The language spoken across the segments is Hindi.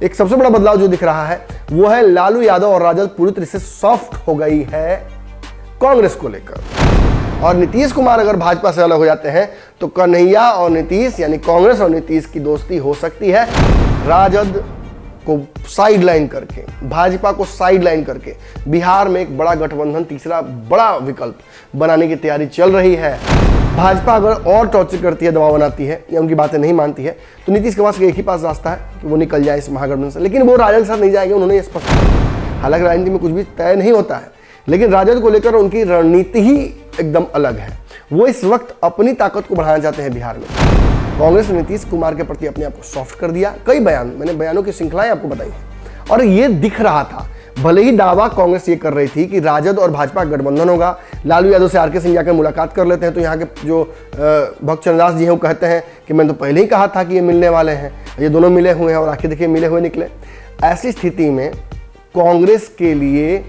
एक सबसे बड़ा बदलाव जो दिख रहा है वो है लालू यादव और राजद पूरी तरह से सॉफ्ट हो गई है कांग्रेस को लेकर। और नीतीश कुमार अगर भाजपा से अलग हो जाते हैं तो कन्हैया और नीतीश यानी कांग्रेस और नीतीश की दोस्ती हो सकती है राजद को साइडलाइन करके, भाजपा को साइडलाइन करके बिहार में एक बड़ा गठबंधन, तीसरा बड़ा विकल्प बनाने की तैयारी चल रही है। भाजपा अगर और टॉर्चर करती है, दबाव बनाती है या उनकी बातें नहीं मानती है तो नीतीश के पास एक ही पास रास्ता है कि वो निकल जाए इस महागठबंधन से, लेकिन वो राजद के साथ नहीं जाएंगे, उन्होंने स्पष्ट किया। हालांकि राजनीति में कुछ भी तय नहीं होता है, लेकिन राजद को लेकर उनकी रणनीति ही एकदम अलग है। वो इस वक्त अपनी ताकत को बढ़ाना चाहते हैं बिहार में। कांग्रेस ने नीतीश कुमार के प्रति अपने आप को सॉफ्ट कर दिया, कई मैंने बयानों की श्रृंखलाएं आपको बताई हैं और ये दिख रहा था। भले ही दावा कांग्रेस ये कर रही थी कि राजद और भाजपा गठबंधन होगा, लालू यादव से आर.के. सिंह जाकर मुलाकात कर लेते हैं, तो यहाँ के जो भक्त चंद्रदास जी हैं वो कहते हैं कि मैंने तो पहले ही कहा था कि ये मिलने वाले हैं, ये दोनों मिले हुए हैं और आखिर देखिए मिले हुए निकले। ऐसी स्थिति में कांग्रेस के लिए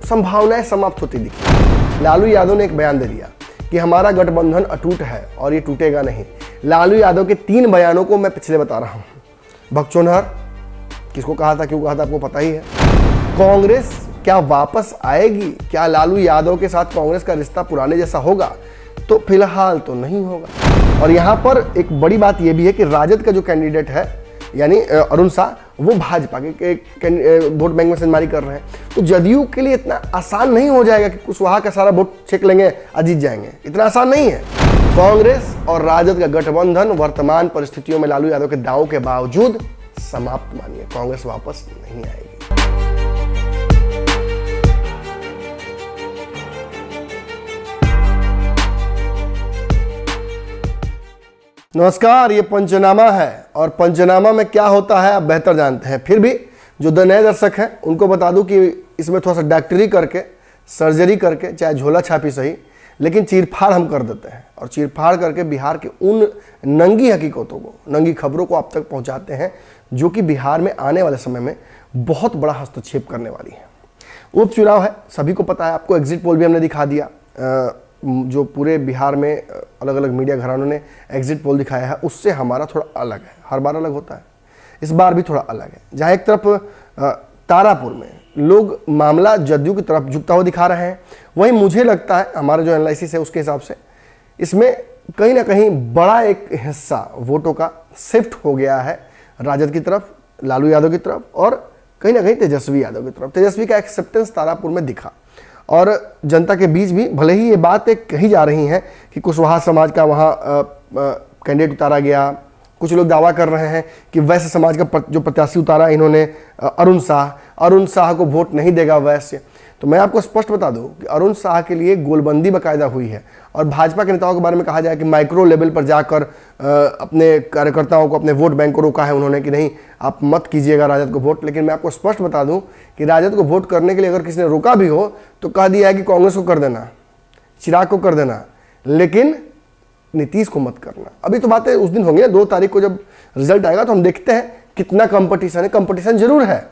संभावनाएं समाप्त होती दिखी। लालू यादव ने एक बयान दे दिया कि हमारा गठबंधन अटूट है और ये टूटेगा नहीं। लालू यादव के 3 बयानों को मैं पिछले बता रहा हूं। भगचोनहर किसको कहा था, क्यों कहा था, आपको पता ही है। कांग्रेस क्या वापस आएगी, क्या लालू यादव के साथ कांग्रेस का रिश्ता पुराने जैसा होगा? तो फिलहाल तो नहीं होगा। और यहां पर एक बड़ी बात यह भी है कि राजद का जो कैंडिडेट है यानी अरुण शाह, वो भाजपा के वोट बैंक में सेंधमारी कर रहे हैं। तो जदयू के लिए इतना आसान नहीं हो जाएगा कि कुशवाहा का सारा वोट छीन लेंगे और जीत जाएंगे, इतना आसान नहीं है। कांग्रेस और राजद का गठबंधन वर्तमान परिस्थितियों में लालू यादव के दावों के बावजूद समाप्त मानिए, कांग्रेस वापस नहीं आएगी। नमस्कार, ये पंचनामा है और पंचनामा में क्या होता है आप बेहतर जानते हैं। फिर भी जो नए दर्शक हैं उनको बता दूं कि इसमें थोड़ा सा डॉक्टरी करके, सर्जरी करके, चाहे झोला छापी सही, लेकिन चीरफाड़ हम कर देते हैं और चीरफाड़ करके बिहार के उन नंगी हकीकतों को, नंगी खबरों को आप तक पहुंचाते हैं जो कि बिहार में आने वाले समय में बहुत बड़ा हस्तक्षेप करने वाली है। उपचुनाव है, सभी को पता है, आपको एग्जिट पोल भी हमने दिखा दिया। जो पूरे बिहार में अलग अलग मीडिया घरानों ने एग्जिट पोल दिखाया है उससे हमारा थोड़ा अलग है, हर बार अलग होता है, इस बार भी थोड़ा अलग है। जहाँ एक तरफ तारापुर में लोग मामला जदयू की तरफ झुकता हुआ दिखा रहे हैं, वहीं मुझे लगता है हमारा जो एनालिसिस है उसके हिसाब से इसमें कहीं ना कहीं बड़ा एक हिस्सा वोटों का शिफ्ट हो गया है राजद की तरफ, लालू यादव की तरफ और कहीं ना कहीं तेजस्वी यादव की तरफ। तेजस्वी का एक्सेप्टेंस तारापुर में दिखा और जनता के बीच भी भले ही ये बात एक कही जा रही है कि कुशवाहा समाज का वहाँ कैंडिडेट उतारा गया, कुछ लोग दावा कर रहे हैं कि वैश्य समाज का जो प्रत्याशी उतारा इन्होंने अरुण शाह को वोट नहीं देगा वैश्य। तो मैं आपको स्पष्ट बता दूं कि अरुण शाह के लिए गोलबंदी बाकायदा हुई है और भाजपा के नेताओं के बारे में कहा जाए कि माइक्रो लेवल पर जाकर अपने कार्यकर्ताओं को, अपने वोट बैंक को रोका है उन्होंने कि नहीं आप मत कीजिएगा राजद को वोट। लेकिन मैं आपको स्पष्ट बता दूं कि राजद को वोट करने के लिए अगर किसी ने रोका भी हो तो कह दिया है कि कांग्रेस को कर देना, चिराग को कर देना, लेकिन नीतीश को मत करना। अभी तो बातें उस दिन होंगी ना, 2 तारीख को जब रिजल्ट आएगा तो हम देखते हैं कितना कंपटीशन है। कंपटीशन जरूर है,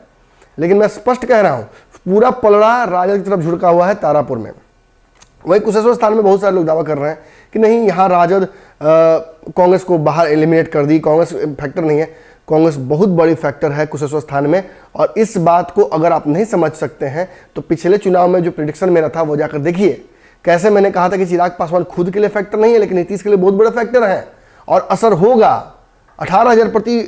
लेकिन मैं स्पष्ट कह रहा हूं पूरा पलड़ा राजद की तरफ झुका हुआ है तारापुर में। वही कुशेश्वर स्थान में बहुत सारे लोग दावा कर रहे हैं कि नहीं यहाँ राजद कांग्रेस को बाहर एलिमिनेट कर दी, कांग्रेस फैक्टर नहीं है। कांग्रेस बहुत बड़ी फैक्टर है कुशेश्वर स्थान में और इस बात को अगर आप नहीं समझ सकते हैं तो पिछले चुनाव में जो प्रेडिक्शन मेरा था वो जाकर देखिए। कैसे मैंने कहा था कि चिराग पासवान खुद के लिए फैक्टर नहीं है लेकिन नीतीश के लिए बहुत बड़ा फैक्टर है और असर होगा। 18,000 प्रति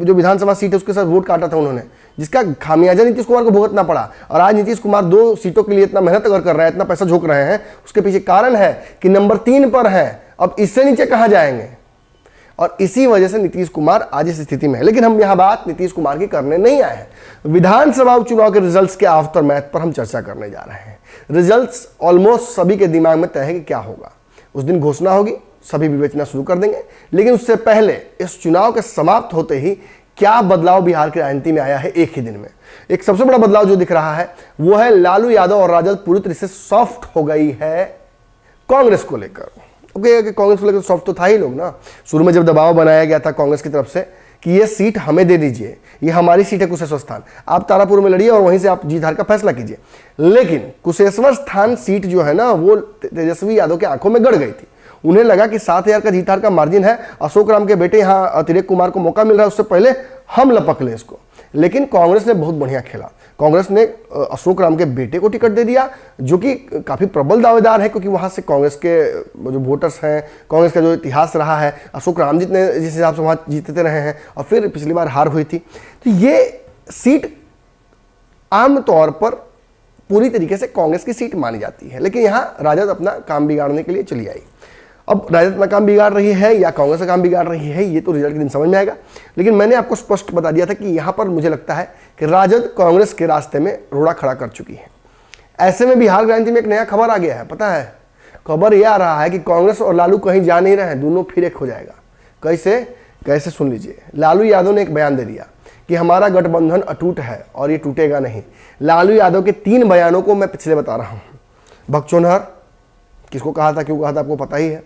जो विधानसभा सीट है उसके साथ वोट काटा था उन्होंने, जिसका खामियाजा नीतीश कुमार को भुगतना पड़ा। और आज नीतीश कुमार 2 सीटों के लिए इतना मेहनत अगर कर रहे हैं, इतना पैसा झोंक रहे हैं, उसके पीछे कारण है कि नंबर 3 पर है, अब इससे नीचे कहां जाएंगे। और इसी वजह से नीतीश कुमार आज इस स्थिति में है। लेकिन हम यहां बात नीतीश कुमार की करने नहीं आए हैं। विधानसभा उपचुनाव के रिजल्ट्स के आफ्टर मैथ पर हम चर्चा करने जा रहे हैं। रिजल्ट्स ऑलमोस्ट सभी के दिमाग में तय है कि क्या होगा, उस दिन घोषणा होगी, सभी विवेचना शुरू कर देंगे। लेकिन उससे पहले इस चुनाव के समाप्त होते ही क्या बदलाव बिहार की राजनीति में आया है एक ही दिन में। एक सबसे बड़ा बदलाव जो दिख रहा है वो है लालू यादव और राजद पूरी तरह से सॉफ्ट हो गई है कांग्रेस को लेकर। ओके, कांग्रेस को लेकर सॉफ्ट तो था ही लोग ना। शुरू में जब दबाव बनाया गया था कांग्रेस की तरफ से कि ये सीट हमें दे दीजिए, ये हमारी सीट है कुशेश्वर स्थान, आप तारापुर में लड़िए और वहीं से आप जीत हार का फैसला कीजिए। लेकिन कुशेश्वर स्थान सीट जो है ना वो तेजस्वी यादव के आंखों में गड़ गई थी। उन्हें लगा कि 7,000 का जीत हार का मार्जिन है, अशोक राम के बेटे यहाँ तिलक कुमार को मौका मिल रहा है, उससे पहले हम लपक लें इसको। लेकिन कांग्रेस ने बहुत बढ़िया खेला। कांग्रेस ने अशोक राम के बेटे को टिकट दे दिया, जो कि काफ़ी प्रबल दावेदार है, क्योंकि वहाँ से कांग्रेस के जो वोटर्स हैं, कांग्रेस का जो इतिहास रहा है, अशोक राम जी ने जिस हिसाब से वहाँ जीतते रहे हैं, और फिर पिछली बार हार हुई थी। तो ये सीट आमतौर पर पूरी तरीके से कांग्रेस की सीट मानी जाती है, लेकिन यहाँ राजद अपना काम बिगाड़ने के लिए चली आई। अब राजद अपना काम बिगाड़ रही है या कांग्रेस का काम बिगाड़ रही है, ये तो रिजल्ट के दिन समझ में आएगा। लेकिन मैंने आपको स्पष्ट बता दिया था कि यहाँ पर मुझे लगता है कि राजद कांग्रेस के रास्ते में रोड़ा खड़ा कर चुकी है। ऐसे में बिहार क्रांति में एक नया खबर आ गया है, पता है? खबर यह आ रहा है कि कांग्रेस और लालू कहीं जा नहीं रहे हैं, दोनों फिर एक हो जाएगा। कैसे सुन लीजिए। लालू यादव ने एक बयान दे दिया कि हमारा गठबंधन अटूट है और ये टूटेगा नहीं। लालू यादव के 3 बयानों को मैं पिछले बता रहा हूँ। भगचोनहर किसको कहा था, क्यों कहा था, आपको पता ही है।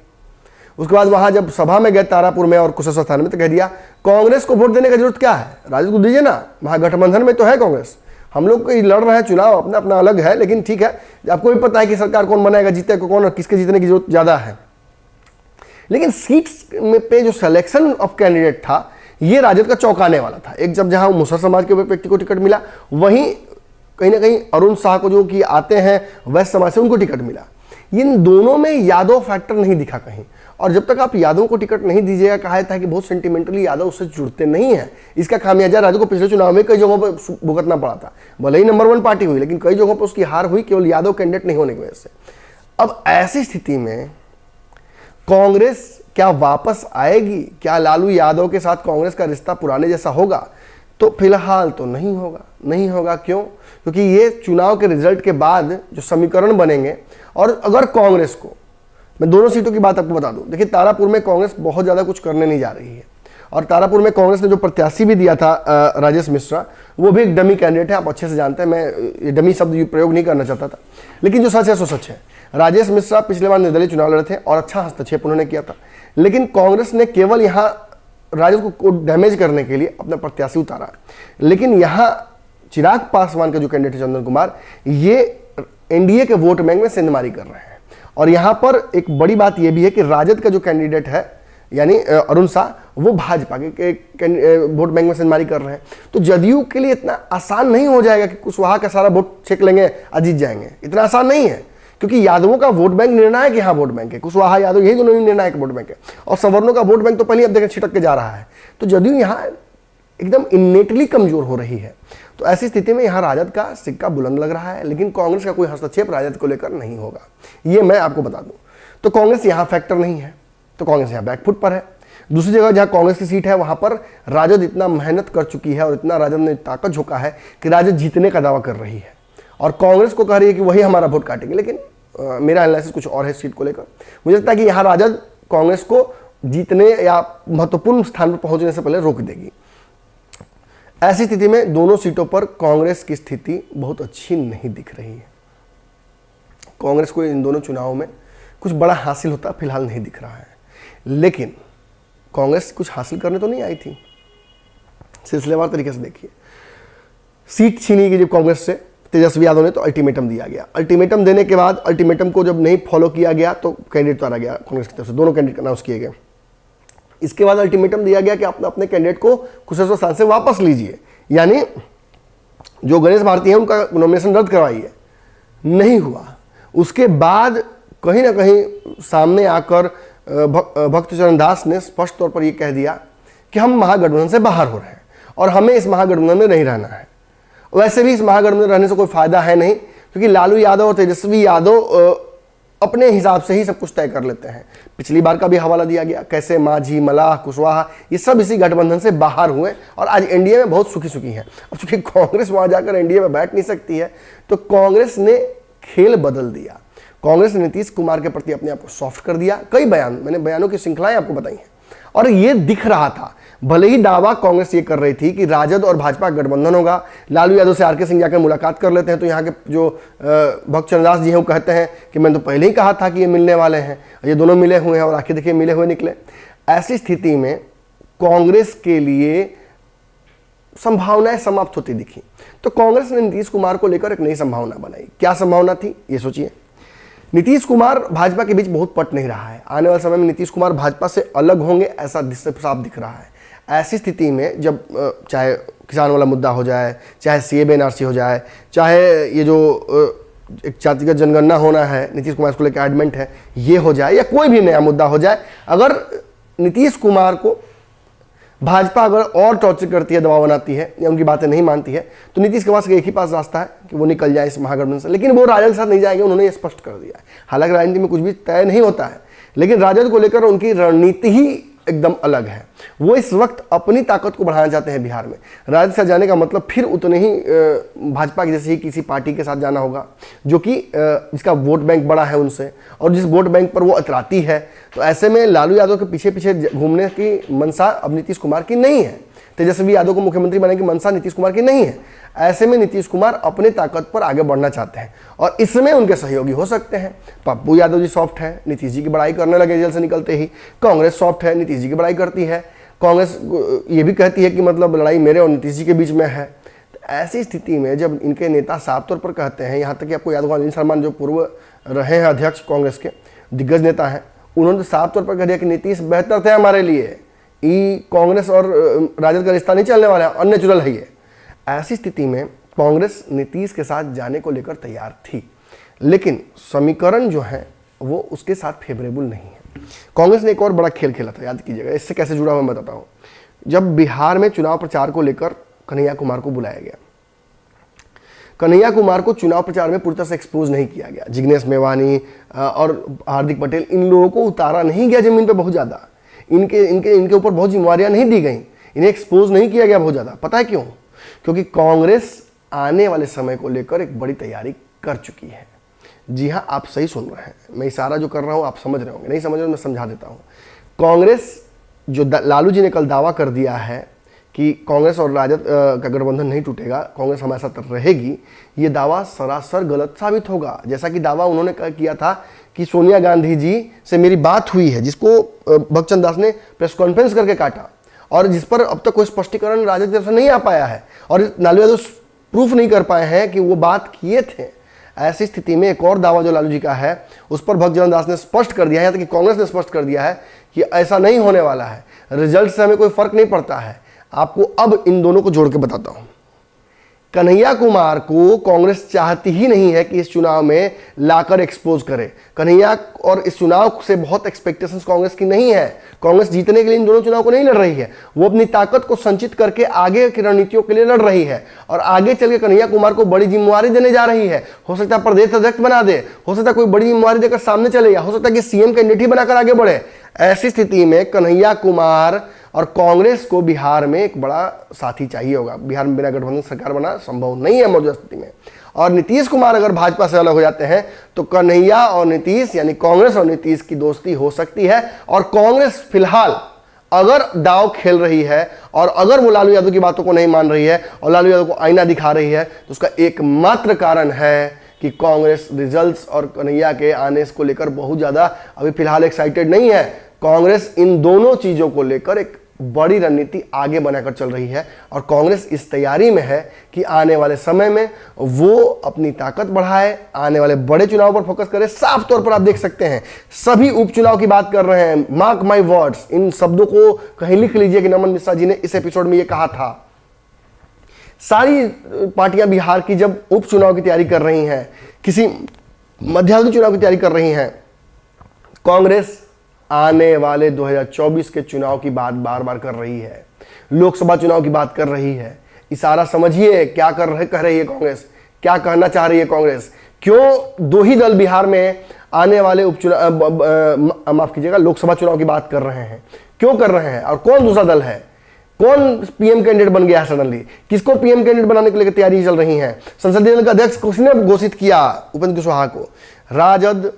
उसके बाद वहां जब सभा में गए तारापुर में और कुशेश्वर स्थान में, तो कह दिया कांग्रेस को वोट देने की जरूरत क्या है, राजद को दीजिए ना, महागठबंधन में तो है कांग्रेस, हम लोग कोई लड़ रहे हैं चुनाव, अपना अपना अलग है, लेकिन ठीक है, आपको भी पता है कि सरकार कौन बनाएगा, जीतेगा कौन और किसके जीतने की जरूरत ज़्यादा है। लेकिन सीट्स में पे जो सिलेक्शन ऑफ कैंडिडेट था, ये राजद का चौंकाने वाला था। एक जब जहां मुसहर समाज के व्यक्ति को टिकट मिला, वहीं कहीं ना कहीं अरुण शाह को जो कि आते हैं वैश्य समाज से, उनको टिकट मिला। इन दोनों में यादव फैक्टर नहीं दिखा कहीं। और जब तक आप यादव को टिकट नहीं दीजिएगा, कहा था कि बहुत सेंटिमेंटली यादव उससे जुड़ते नहीं है। इसका खामियाजा राजद को पिछले चुनाव में कई जगहों पर भुगतना पड़ा था। भले ही नंबर 1 पार्टी हुई, लेकिन कई जगहों पर उसकी हार हुई केवल यादव कैंडिडेट नहीं होने की वजह से। अब ऐसी स्थिति में कांग्रेस क्या वापस आएगी? क्या लालू यादव के साथ कांग्रेस का रिश्ता पुराने जैसा होगा? तो फिलहाल तो नहीं होगा। क्यों? क्योंकि ये चुनाव के रिजल्ट के बाद जो समीकरण बनेंगे, और अगर कांग्रेस को, मैं दोनों सीटों की बात आपको बता दूं, देखिए तारापुर में कांग्रेस बहुत ज़्यादा कुछ करने नहीं जा रही है, और तारापुर में कांग्रेस ने जो प्रत्याशी भी दिया था राजेश मिश्रा, वो भी एक डमी कैंडिडेट है, आप अच्छे से जानते हैं, मैं ये डमी शब्द प्रयोग नहीं करना चाहता था, लेकिन जो सच है सो सच है। राजेश मिश्रा पिछले बार निर्दलीय चुनाव लड़े थे और अच्छा हस्तक्षेप उन्होंने किया था, लेकिन कांग्रेस ने केवल यहाँ राजद को डैमेज करने के लिए अपना प्रत्याशी उतारा। लेकिन यहाँ चिराग पासवान का जो कैंडिडेट है चंदन कुमार, ये एनडीए के वोट बैंक में सेंधमारी कर रहे हैं। और यहाँ पर एक बड़ी बात यह भी है कि राजद का जो कैंडिडेट है यानी अरुण शाह, वो भाजपा के वोट बैंक में सेंधमारी कर रहे हैं। तो जदयू के लिए इतना आसान नहीं हो जाएगा कि कुशवाहा का सारा वोट छेक लेंगे और जीत जाएंगे, इतना आसान नहीं है, क्योंकि यादवों का वोट बैंक निर्णायक यहाँ वोट बैंक है, कुशवाहा यादव यही दोनों ही निर्णायक वोट बैंक है, और सवर्णों का वोट बैंक तो पहले अब देखें छिटक के जा रहा है। तो जदयू यहाँ एकदम इनेटली कमजोर हो रही है। तो ऐसी स्थिति में यहाँ राजद का सिक्का बुलंद लग रहा है, लेकिन कांग्रेस का कोई हस्तक्षेप राजद को लेकर नहीं होगा, ये मैं आपको बता दूं। तो कांग्रेस यहाँ फैक्टर नहीं है, तो कांग्रेस यहाँ बैकफुट पर है। दूसरी जगह जहाँ कांग्रेस की सीट है, वहाँ पर राजद इतना मेहनत कर चुकी है और इतना राजद ने ताकत झोंका है कि राजद जीतने का दावा कर रही है, और कांग्रेस को कह रही है कि वही हमारा वोट काटेंगे। लेकिन मेरा एनालिसिस कुछ और है सीट को लेकर। मुझे लगता है कि यहाँ राजद कांग्रेस को जीतने या महत्वपूर्ण स्थान पर पहुंचने से पहले रोक देगी। ऐसी स्थिति में दोनों सीटों पर कांग्रेस की स्थिति बहुत अच्छी नहीं दिख रही है। कांग्रेस को इन दोनों चुनावों में कुछ बड़ा हासिल होता फिलहाल नहीं दिख रहा है, लेकिन कांग्रेस कुछ हासिल करने तो नहीं आई थी। सिलसिलेवार तरीके से देखिए, सीट छीनी गई जब कांग्रेस से तेजस्वी यादव ने, तो अल्टीमेटम दिया गया। अल्टीमेटम देने के बाद अल्टीमेटम को जब नहीं फॉलो किया गया तो कैंडिडेट उतारा गया कांग्रेस की तरफ से, दोनों कैंडिडेट अनाउंस किए गए। इसके बाद अल्टीमेटम दिया गया कि आप अपने कैंडिडेट को कुशेश्वर स्थान से वापस लीजिए, यानी जो गणेश भारती है उनका नॉमिनेशन रद्द करवाइए। नहीं हुआ। उसके बाद कहीं ना कहीं सामने आकर भक्तचरण दास ने स्पष्ट तौर पर यह कह दिया कि हम महागठबंधन से बाहर हो रहे हैं और हमें इस महागठबंधन में नहीं रहना है। वैसे भी इस महागठबंधन में रहने से कोई फायदा है नहीं, क्योंकि लालू यादव और तेजस्वी यादव अपने हिसाब से ही सब कुछ तय कर लेते हैं। पिछली बार का भी हवाला दिया गया, कैसे मांझी, मलाह, कुशवाहा ये सब इसी गठबंधन से बाहर हुए और आज एनडीए में बहुत सुखी हैं। अब चूंकि कांग्रेस वहां जाकर एनडीए में बैठ नहीं सकती है, तो कांग्रेस ने खेल बदल दिया। कांग्रेस ने नीतीश कुमार के प्रति अपने आप को सॉफ्ट कर दिया। कई बयान, मैंने बयानों की श्रृंखलाएं आपको बताई हैं, और ये दिख रहा था। भले ही दावा कांग्रेस ये कर रही थी कि राजद और भाजपा गठबंधन होगा, लालू यादव से आरके सिंह जाकर मुलाकात कर लेते हैं, तो यहाँ के जो भक्तचरण दास जी हैं वो कहते हैं कि मैं तो पहले ही कहा था कि ये मिलने वाले हैं, ये दोनों मिले हुए हैं और आखिर देखिए मिले हुए निकले। ऐसी स्थिति में कांग्रेस के लिए संभावनाएं समाप्त होती दिखी, तो कांग्रेस ने नीतीश कुमार को लेकर एक नई संभावना बनाई। क्या संभावना थी ये सोचिए। नीतीश कुमार भाजपा के बीच बहुत पट नहीं रहा है। आने वाले समय में नीतीश कुमार भाजपा से अलग होंगे ऐसा साफ दिख रहा है। ऐसी स्थिति में जब चाहे किसान वाला मुद्दा हो जाए, चाहे CAA NRC हो जाए, चाहे ये जो एक जातिगत जनगणना होना है, नीतीश कुमार को लेकर एडमेंट है, ये हो जाए, या कोई भी नया मुद्दा हो जाए, अगर नीतीश कुमार को भाजपा अगर और टॉर्चर करती है, दबाव बनाती है या उनकी बातें नहीं मानती है, तो नीतीश के पास एक ही पास रास्ता है कि वो निकल जाए इस महागठबंधन से। लेकिन वो राजद के साथ नहीं जाएंगे, उन्होंने ये स्पष्ट कर दिया है। हालांकि राजनीति में कुछ भी तय नहीं होता है, लेकिन राजद को लेकर उनकी रणनीति ही एकदम अलग है। वो इस वक्त अपनी ताकत को बढ़ाना चाहते हैं बिहार में। राजद से जाने का मतलब फिर उतने ही भाजपा की जैसे ही किसी पार्टी के साथ जाना होगा जो कि जिसका वोट बैंक बड़ा है उनसे, और जिस वोट बैंक पर वो अतराती है। तो ऐसे में लालू यादव के पीछे पीछे घूमने की मंशा अब नीतीश कुमार की नहीं है। तेजस्वी यादव को मुख्यमंत्री बनाने की मंशा नीतीश कुमार की नहीं है। ऐसे में नीतीश कुमार अपनी ताकत पर आगे बढ़ना चाहते हैं और इसमें उनके सहयोगी हो सकते हैं। पप्पू यादव जी सॉफ्ट है, नीतीश जी की बड़ाई करने लगे जेल से निकलते ही। कांग्रेस सॉफ्ट है, नीतीश जी की बड़ाई करती है। कांग्रेस ये भी कहती है कि मतलब लड़ाई मेरे और नीतीश जी के बीच में है। तो ऐसी स्थिति में जब इनके नेता साफ तौर पर कहते हैं, यहाँ तक कि आपको याद होगा अनिल शर्मा जो पूर्व रहे हैं अध्यक्ष कांग्रेस के दिग्गज नेता हैं, उन्होंने तो साफ तौर पर कह दिया कि नीतीश बेहतर थे हमारे लिए, ये कांग्रेस और राजद का रिश्ता नहीं चलने वाला है, अननेचुरल है ये। ऐसी स्थिति में कांग्रेस नीतीश के साथ जाने को लेकर तैयार थी, लेकिन समीकरण जो है वो उसके साथ फेवरेबल नहीं है। कांग्रेस ने एक और बड़ा खेल खेला था, याद कीजिएगा। इससे कैसे जुड़ा हुआ मैं बताता हूँ। जब बिहार में चुनाव प्रचार को लेकर कन्हैया कुमार को बुलाया गया, कन्हैया कुमार को चुनाव प्रचार में पूरी तरह से एक्सपोज नहीं किया गया। जिग्नेश मेवानी और हार्दिक पटेल, इन लोगों को उतारा नहीं गया जमीन पर बहुत ज़्यादा। इनके ऊपर बहुत जिम्मेवारियां नहीं दी गई, इन्हें एक्सपोज नहीं किया गया बहुत ज़्यादा। पता है क्यों? क्योंकि कांग्रेस आने वाले समय को लेकर एक बड़ी तैयारी कर चुकी है। जी हाँ, आप सही सुन रहे हैं, मैं इशारा जो कर रहा हूँ आप समझ रहे होंगे, नहीं समझ रहे मैं समझा देता हूँ। कांग्रेस जो लालू जी ने कल दावा कर दिया है कि कांग्रेस और राजद का गठबंधन नहीं टूटेगा, कांग्रेस हमारे साथ रहेगी, ये दावा सरासर गलत साबित होगा। जैसा कि दावा उन्होंने किया था कि सोनिया गांधी जी से मेरी बात हुई है, जिसको भगचंद दास ने प्रेस कॉन्फ्रेंस करके काटा और जिस पर अब तक कोई स्पष्टीकरण राजद की तरफ से नहीं आ पाया है और लालू यादव प्रूफ नहीं कर पाए हैं कि वो बात किए थे। ऐसी स्थिति में एक और दावा जो लालू जी का है उस पर भगचंद दास ने स्पष्ट कर दिया है, या कि कांग्रेस ने स्पष्ट कर दिया है कि ऐसा नहीं होने वाला है, रिजल्ट से हमें कोई फर्क नहीं पड़ता है। आपको अब इन दोनों को जोड़ के बताता हूं। कन्हैया कुमार को कांग्रेस चाहती ही नहीं है कि इस चुनाव में लाकर एक्सपोज करे। कन्हैया और इस चुनाव से बहुत एक्सपेक्टेशंस कांग्रेस की नहीं है। कांग्रेस जीतने के लिए इन दोनों चुनाव को नहीं लड़ रही है, वो अपनी ताकत को संचित करके आगे की रणनीतियों के लिए लड़ रही है और आगे चल के कन्हैया कुमार को बड़ी जिम्मेवारी देने जा रही है। हो सकता है प्रदेश अध्यक्ष बना दे, हो सकता है कोई बड़ी जिम्मेवारी देकर सामने चले, या हो सकता है कि CM कैंडिडेट ही बनाकर आगे बढ़े। ऐसी स्थिति में कन्हैया कुमार और कांग्रेस को बिहार में एक बड़ा साथी चाहिए होगा। बिहार में बिना गठबंधन सरकार बना संभव नहीं है मौजूदा स्थिति में। और नीतीश कुमार अगर भाजपा से अलग हो जाते हैं तो कन्हैया और नीतीश यानी कांग्रेस और नीतीश की दोस्ती हो सकती है। और कांग्रेस फिलहाल अगर दाव खेल रही है और अगर वो लालू यादव की बातों को नहीं मान रही है और लालू यादव को आईना दिखा रही है, तो उसका एकमात्र कारण है कि कांग्रेस रिजल्ट्स और कन्हैया के आने को लेकर बहुत ज़्यादा अभी फिलहाल एक्साइटेड नहीं है। कांग्रेस इन दोनों चीज़ों को लेकर एक बड़ी रणनीति आगे बनाकर चल रही है और कांग्रेस इस तैयारी में है कि आने वाले समय में वो अपनी ताकत बढ़ाए, आने वाले बड़े चुनाव पर फोकस करे। साफ तौर पर आप देख सकते हैं सभी उपचुनाव की बात कर रहे हैं। मार्क माई वर्ड्स, इन शब्दों को कहीं लिख लीजिए कि नमन मिश्रा जी ने इस एपिसोड में ये कहा था। सारी पार्टियां बिहार की जब उपचुनाव की तैयारी कर रही हैं, किसी मध्यावधि चुनाव की तैयारी कर रही हैं, कांग्रेस आने वाले 2024 के चुनाव की बात बार बार कर रही है, लोकसभा चुनाव की बात कर रही है। इशारा समझिए क्या कह रही है कांग्रेस, क्या कहना चाह रही है कांग्रेस। क्यों दो ही दल बिहार में आने वाले उपचुनाव माफ कीजिएगा लोकसभा चुनाव की बात कर रहे हैं, क्यों कर रहे हैं? और कौन दूसरा दल है? कौन PM कैंडिडेट बन गया है सडनली? किसको PM कैंडिडेट बनाने के लिए तैयारी चल रही है? संसदीय दल का अध्यक्ष किसने घोषित किया? उपेंद्र कुशवाहा को। राजद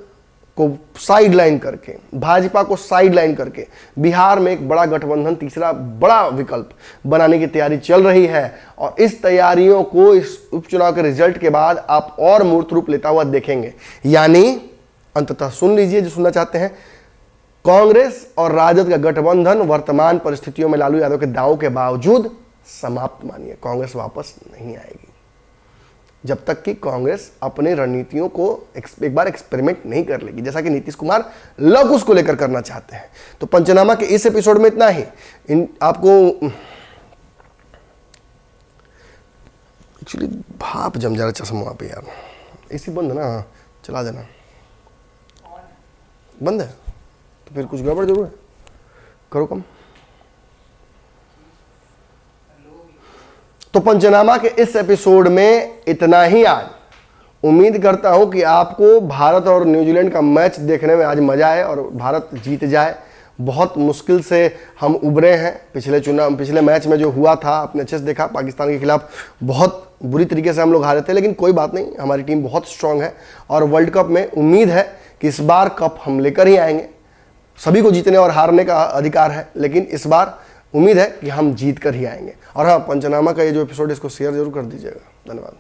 को साइडलाइन करके, भाजपा को साइडलाइन करके बिहार में एक बड़ा गठबंधन, तीसरा बड़ा विकल्प बनाने की तैयारी चल रही है। और इस तैयारियों को इस उपचुनाव के रिजल्ट के बाद आप और मूर्त रूप लेता हुआ देखेंगे। यानी अंततः सुन लीजिए जो सुनना चाहते हैं, कांग्रेस और राजद का गठबंधन वर्तमान परिस्थितियों में लालू यादव के दावों के बावजूद समाप्त मानिए, कांग्रेस वापस नहीं आएगी। जब तक कि कांग्रेस अपनी रणनीतियों को एक बार एक्सपेरिमेंट नहीं कर लेगी, जैसा कि नीतीश कुमार लव कुश को लेकर करना चाहते हैं। तो पंचनामा के इस एपिसोड में इतना ही। आपको एक्चुअली भाप जम जा रहा चश्मा वहाँ पे यार, एसी बंद है ना? हाँ, चला देना। बंद है तो फिर कुछ गड़बड़ जरूर है, करो कम। तो पंचनामा के इस एपिसोड में इतना ही आज। उम्मीद करता हूं कि आपको भारत और न्यूजीलैंड का मैच देखने में आज मजा आए और भारत जीत जाए। बहुत मुश्किल से हम उभरे हैं पिछले मैच में जो हुआ था, आपने अच्छे से देखा, पाकिस्तान के खिलाफ बहुत बुरी तरीके से हम लोग हारे थे, लेकिन कोई बात नहीं, हमारी टीम बहुत स्ट्रांग है और वर्ल्ड कप में उम्मीद है कि इस बार कप हम लेकर ही आएंगे। सभी को जीतने और हारने का अधिकार है, लेकिन इस बार उम्मीद है कि हम जीत कर ही आएंगे। और हाँ, पंचनामा का ये जो एपिसोड है इसको शेयर जरूर कर दीजिएगा। धन्यवाद।